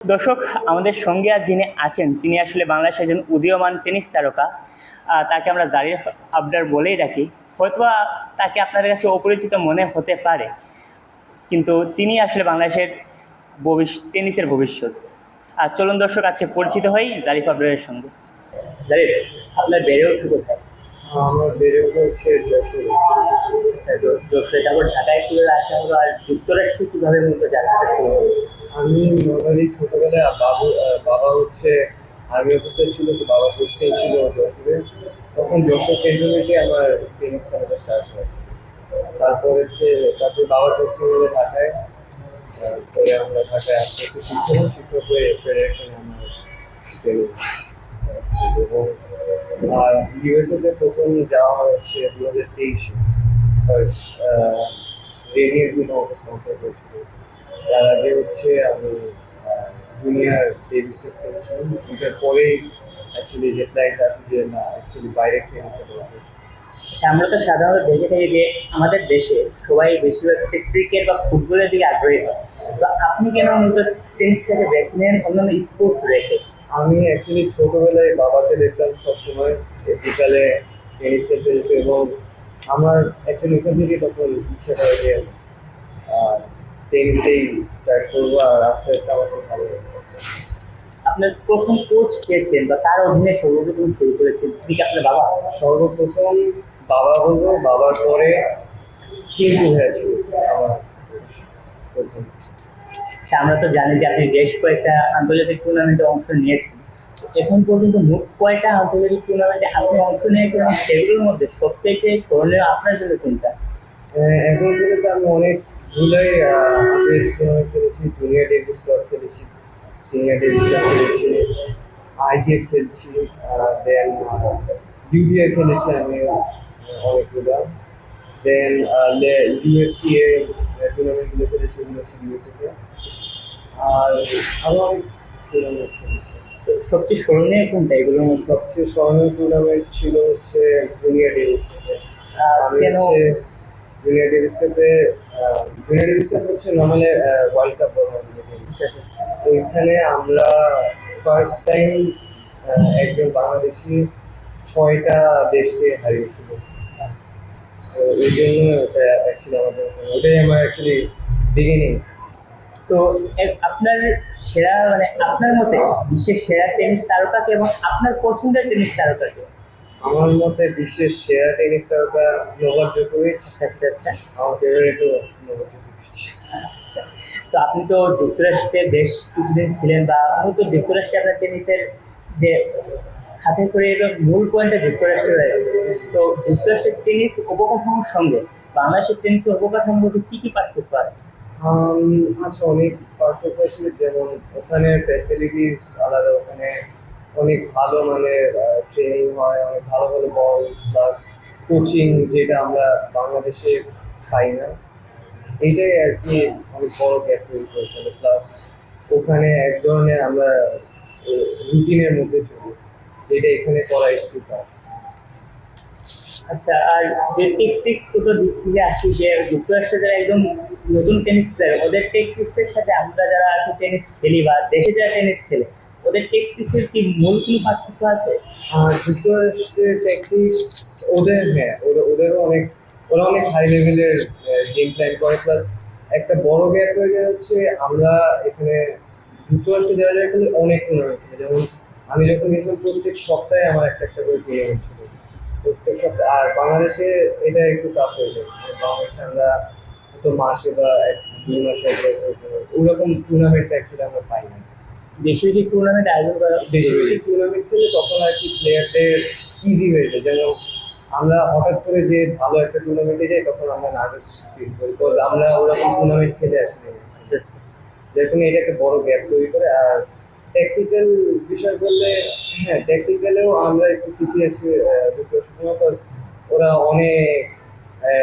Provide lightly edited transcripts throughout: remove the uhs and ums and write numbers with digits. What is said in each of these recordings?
দর্শক, আমাদের সঙ্গে আর যিনি আছেন তিনি আসলে বাংলাদেশের একজন উদীয়মান টেনিস তারকা। তাকে আমরা জারিফ আবরার বলেই ডাকি। হয়তোবা তাকে আপনাদের কাছে অপরিচিত মনে হতে পারে, কিন্তু তিনি আসলে বাংলাদেশের টেনিসের ভবিষ্যৎ। আর চলুন দর্শক, আজকে পরিচিত হই জারিফ আবরারের সঙ্গে। জারিফ, আপনার বেড়ে ওঠা কোথায়? আমার বেড়ে ওঠা হচ্ছে যশোরে। আচ্ছা, যশোরে, তারপর ঢাকায় কীভাবে আসা হলো আর যুক্তরাষ্ট্রে কীভাবে মূলত যাত্রাটা শুরু হলো? আমি নর্মালি ছোটবেলায় বাবা হচ্ছে আর্মি অফিসার ছিল, তো বাবা পোস্টিং ছিল যশোরে। তখন যশোর কেন্দ্রীয় আমার টেনিস খেলাটা স্টার্ট হয়। তারপরে বাবার পোস্টিং হলো ঢাকায়। পরে আমরা ঢাকায় আস্তে আস্তে শিক্ষক হয়ে ফেডারেশনে আমার ট্রেনিং। এবং আর ইউএসএতে প্রথম যাওয়া হচ্ছে 2023-এ। ফার্স্ট রেডিয়ার কোনো স্পন্সর করেছিল। তার আগে হচ্ছে আমি জুনিয়র ডেভিস কাপ খেলেছিলাম। এটার পরেই অ্যাকচুয়ালি যে ফ্লাইট আসলে না অ্যাকচুয়ালি বাইরে ট্রেনিং করতে হবে। আচ্ছা, আমরা তো সাধারণত দেখে থাকি যে আমাদের দেশে সবাই বেশিরভাগ ক্রিকেট বা ফুটবলের দিকে আগ্রহী হয়। তো আপনি কেন মূলত টেনিসটাকে বেছে নেন অন্যান্য স্পোর্টস রেখে? আমি অ্যাকচুয়ালি ছোটবেলায় বাবাকে দেখতাম সবসময় বিকালে টেনিস খেলতে যেত, এবং আমার অ্যাকচুয়ালি ওখান থেকে তখন ইচ্ছা করে যে টেনিসেই স্টার্ট করবো, আর আস্তে আস্তে আমার খুব ভালো লাগে। আপনার প্রথম কোচ পেয়েছেন বা তার অধীনে সর্বপ্রথম শুরু করেছেন ঠিক আপনার বাবা? সর্বপ্রথম বাবা বলবো, বাবার পরে কিন্তু হয়েছিল আমার প্রথম। আচ্ছা, আমরা তো জানি যে আপনি বেশ কয়েকটা আন্তর্জাতিক টুর্নামেন্টে অংশ নিয়েছেন। এখন পর্যন্ত মোট কয়টা আন্তর্জাতিক টুর্নামেন্টে আপনি অংশ নিয়েছেন এবং সেগুলোর মধ্যে সবচেয়ে স্মরণীয় আপনার জন্য কোনটা? এখন পর্যন্ত আমি অনেকগুলোই আন্তর্জাতিক টুর্নামেন্ট খেলেছি। জুনিয়র ডেভিস কাপ খেলেছি, সিনিয়র ডেভিস কাপ খেলেছি, আইটিএফ খেলেছি, দেন ইউটিআই খেলেছি আমি অনেকগুলো। দেন ইউএসপিএ টুর্নামেন্টগুলো খেলেছি ইউএসএতে। আর আরও অনেক টুর্নামেন্ট খেলেছি। তো সবচেয়ে স্মরণীয় কোনটা এগুলোর মধ্যে? সবচেয়ে স্মরণীয় টুর্নামেন্ট ছিল হচ্ছে জুনিয়র ডেভিস কাপে। আমি কেন? হচ্ছে জুনিয়র ডেভিস কাপে, জুনিয়র ডেভিস কাপ হচ্ছে নর্মালি ওয়ার্ল্ড কাপ বলা হয়। তো এখানে আমরা ফার্স্ট টাইম একজন বাংলাদেশি 6টা দেশকে হারিয়েছিল। তো এই জন্য ওটা অ্যাকচুয়ালি আমাদের ওটাই আমার অ্যাকচুয়ালি বিগিনিং। তো আপনার সেরা মানে আপনার মতে বিশ্বের সেরা টেনিস তারকাকে এবং আপনার পছন্দের টেনিস তারকাকে? আমার মতে বিশ্বের সেরা টেনিস তারকা নোভাক জোকোভিচ। আচ্ছা আচ্ছা। আমার ফেভারিটও নোভাক জোকোভিচ। আচ্ছা, তো আপনি তো যুক্তরাষ্ট্রে বেশ কিছুদিন ছিলেন, বা মূলত যুক্তরাষ্ট্রে আপনার টেনিসের যে হাতে করে এবং মূল পয়েন্টটা যুক্তরাষ্ট্রে রয়েছে। তো যুক্তরাষ্ট্রের টেনিস অবকাঠামোর সঙ্গে বাংলাদেশের টেনিসের অবকাঠামোর মধ্যে কী কী পার্থক্য আছে? আচ্ছা, অনেক পার্থক্য আছে। যেমন ওখানে ফ্যাসিলিটিস আলাদা, ওখানে অনেক ভালো মানের ট্রেনিং হয়, অনেক ভালো ভালো বল প্লাস কোচিং, যেটা আমরা বাংলাদেশে পাই না। এইটাই আর কি অনেক বড় গ্যাপ তৈরি করে ফেলে। প্লাস ওখানে এক ধরনের আমরা রুটিনের মধ্যে চলি, যেটা এখানে করা একটু টাফ। আচ্ছা, আর যে টেকটিক্স কত দিক থেকে আসি, যে যুক্তরাষ্ট্রে যারা একদম নতুন টেনিস প্লেয়ার, ওদের টেকটিক্সের সাথে আমরা যারা আসলে টেনিস খেলি বা দেশে যারা টেনিস খেলে, ওদের টেকটিক্সের কি মূল কোনো পার্থক্য আছে? যুক্তরাষ্ট্রের ট্যাকটিক্স ওদেরও অনেক, ওরা অনেক হাই লেভেলের গেম প্ল্যান করে। প্লাস একটা বড় গ্যাপ হয়ে যায় হচ্ছে আমরা এখানে যুক্তরাষ্ট্রে যারা যারা খেলে অনেক টুর্নামেন্ট খেলে। যেমন আমি যখন গেছিলাম প্রত্যেক সপ্তাহে আমার একটা একটা করে টুর্নামেন্ট ছিল, প্রত্যেক সপ্তাহে। আর বাংলাদেশে এটা একটু টাফ হয়ে যায়। বাংলাদেশে আমরা হয়তো মাসে বা 2 মাসে ওরকম টুর্নামেন্ট অ্যাকচুয়ালি আমরা পাই না। বেশি বেশি টুর্নামেন্ট আয়োজন করা, বেশি বেশি টুর্নামেন্ট খেলে তখন আর কি প্লেয়ারদের ইজি হয়ে যায়। যেন আমরা হঠাৎ করে যে ভালো একটা টুর্নামেন্টে যাই, তখন আমরা নার্ভাস ফিল করি, বিকজ আমরা ওরকম টুর্নামেন্ট খেলে আসি না। দেখুন, এটা একটা বড় গ্যাপ তৈরি করে। আর টেকনিক্যাল বিষয় বললে, হ্যাঁ টেকনিক্যালেও আমরা একটু পিছিয়ে আছি বিকজ ওরা অনেক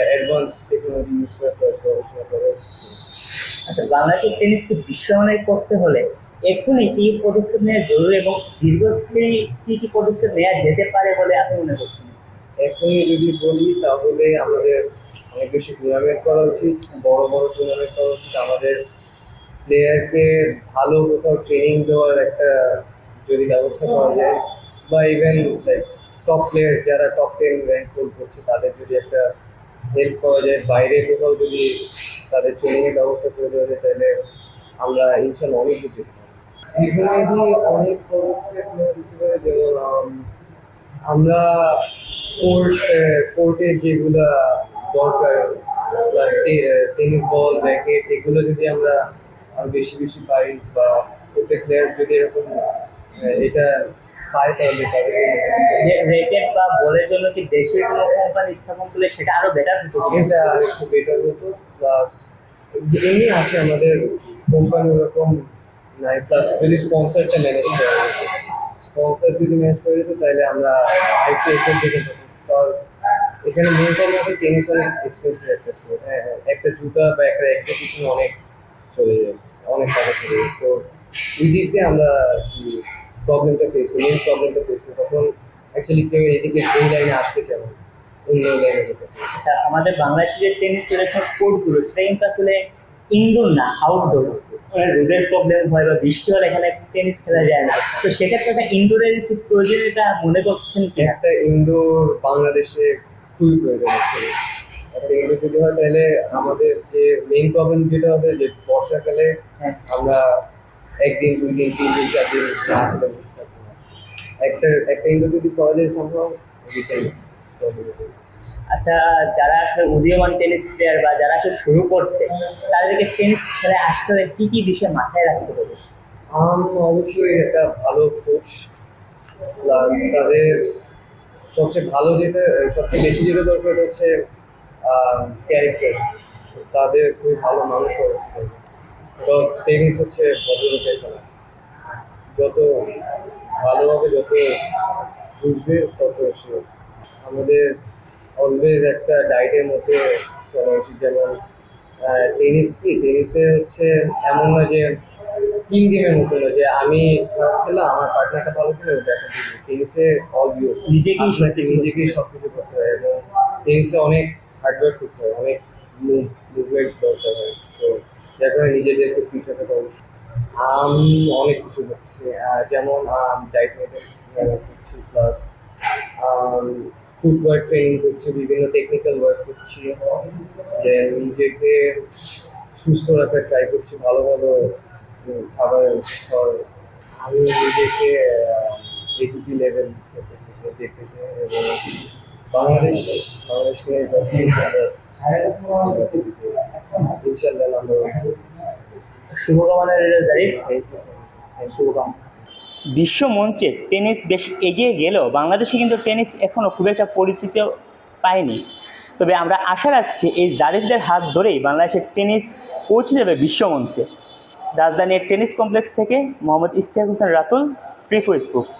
অ্যাডভান্স টেকনোলজি ইউজ করে পড়াশোনা করে। আচ্ছা, বাংলাদেশের টেনিসকে বিশ্বমানের করতে হলে এখনই কি পদক্ষেপ নেওয়া জরুরি এবং দীর্ঘস্থায়ী কি কি পদক্ষেপ নেওয়া যেতে পারে বলে আপনি মনে করছেন? এখনই যদি বলি তাহলে আমাদের অনেক বেশি টুর্নামেন্ট করা উচিত, বড় বড় টুর্নামেন্ট করা উচিত। আমাদের প্লেয়ারকে ভালো কোথাও ট্রেনিং দেওয়ার একটা যদি ব্যবস্থা করা যায়, বা ইভেন লাইক টপ প্লেয়ার যারা টপ 10 র্যাঙ্ক হোল্ড করছে তাদের যদি একটা হেল্প করা যায়, বাইরে কোথাও যদি তাদের ট্রেনিংয়ের ব্যবস্থা করে দেওয়া যায়, তাহলে আমরা ইনশাল্লাহ অনেক কিছু যেতে পারি। দীর্ঘমেয়াদী অনেক পদক্ষেপ নেওয়া যেতে পারে, যেমন আমরা কোর্টে যেগুলা দরকার, প্লাস টেনিস বল, র্যাকেট, এগুলো যদি আমরা আরো বেশি বেশি পাই, বা প্রত্যেক প্লেয়ার যদি এরকম এটা পায়, তাহলে তাদের যে র্যাকেট বা বলের জন্য কি দেশে কোনো কোম্পানি স্থাপন করলে সেটা আরো বেটার হতো কিনা? এটা আরেকটু বেটার হতো। প্লাস এমনি আছে আমাদের কোম্পানি ওরকম নাই, প্লাস যদি স্পন্সরটা ম্যানেজ করা যেত, স্পন্সর যদি ম্যানেজ করে যেত, তাহলে আমরা আরেকটু এফোর্ট দিতে পারতাম। বিকজ এখানে মেন প্রবলেম হচ্ছে টেনিস অনেক এক্সপেন্সিভ একটা স্পোর্ট। হ্যাঁ হ্যাঁ, একটা জুতা বা একটা র্যাকেটের পিছনে অনেক চলে যায়, অনেক টাকা চলে যায়। তো এই দিক দিয়ে আমরা প্রবলেমটা ফেস করি তখন অ্যাকচুয়ালি কেউ এদিকে এই লাইনে আসতে চায় না, অন্য লাইনে যেতে চায়। আচ্ছা, আমাদের বাংলাদেশের টেনিস ফেডারেশন কোর্টগুলো সেটা কিন্তু আসলে ইনডোর না, আউটডোর। রোদের প্রবলেম হয় বা বৃষ্টি হলে এখানে টেনিস খেলা যায় না, তো সেক্ষেত্রে একটা ইনডোরের কি প্রয়োজনীয়তা মনে করছেন কি? একটা ইনডোর বাংলাদেশে খুবই প্রয়োজন আছে। একটা ইনডোর যদি হয়, তাহলে আমাদের যে মেইন প্রবলেম যেটা হবে, যে বর্ষাকালে হ্যাঁ। আমরা একদিন 2 দিন 3 দিন 4 দিন না খেলে বসে থাকবো না। একটা ইনডোর যদি করা যায় সম্ভব, এটাই প্রবলেম। আচ্ছা, যারা আসলে উদীয়মান টেনিস প্লেয়ার বা যারা আসলে শুরু করছে, তাদেরকে টেনিস খেলায় আসতে হলে কি কি বিষয় মাথায় রাখতে হবে? অবশ্যই একটা ভালো কোচ, প্লাস তাদের সবচেয়ে বেশি যেটা দরকার হচ্ছে ক্যারেক্টার। তাদের খুবই ভালো মানুষ হওয়া উচিত। বিকজ টেনিস হচ্ছে ভদ্রলোকের খেলা। যত ভালোভাবে যত বুঝবে তত সে। আমাদের অলওয়েজ একটা ডায়েটের মধ্যে চলা উচিত। যেমন টেনিসে হচ্ছে এমন না যে টিম গেমের মতো না, যে আমি খারাপ খেললাম, আমার পার্টনারটা ভালো খেলে ওটা একটা টিম। টেনিসে অল ইউ, নিজেকেই সবকিছু করতে হয়, এবং টেনিসে অনেক হার্ডওয়ার্ক করতে হয়, অনেক মুভমেন্ট দরকার হয়। তো যার কারণে নিজেদেরকে ফিট রাখাটা অবশ্যই। আমি অনেক কিছু করছি, যেমন ডায়েট মেনটেন করছি, প্লাস ফুটওয়ার্ক ট্রেনিং করছি, বিভিন্ন টেকনিক্যাল ওয়ার্ক করছি, দেন নিজেকে সুস্থ রাখার ট্রাই করছি, ভালো ভালো খাবার খাওয়ার। আমি নিজেকে এটিপি লেভেল দেখতেছি, এবং বাংলাদেশকে যতই ইনশাল্লাহ আমরা শুভকামনা রইল জারিফ। শুভকামনা। বিশ্ব মঞ্চে টেনিস বেশ এগিয়ে গেলেও বাংলাদেশে কিন্তু টেনিস এখনও খুব একটা পরিচিত পায়নি। তবে আমরা আশা রাখছি এই জারিফদের হাত ধরেই বাংলাদেশের টেনিস পৌঁছে যাবে বিশ্বমঞ্চে। রাজধানীর টেনিস কমপ্লেক্স থেকে মোহাম্মদ ইশতিয়াক হোসেন রাতুল, প্রিফো স্পোর্টস।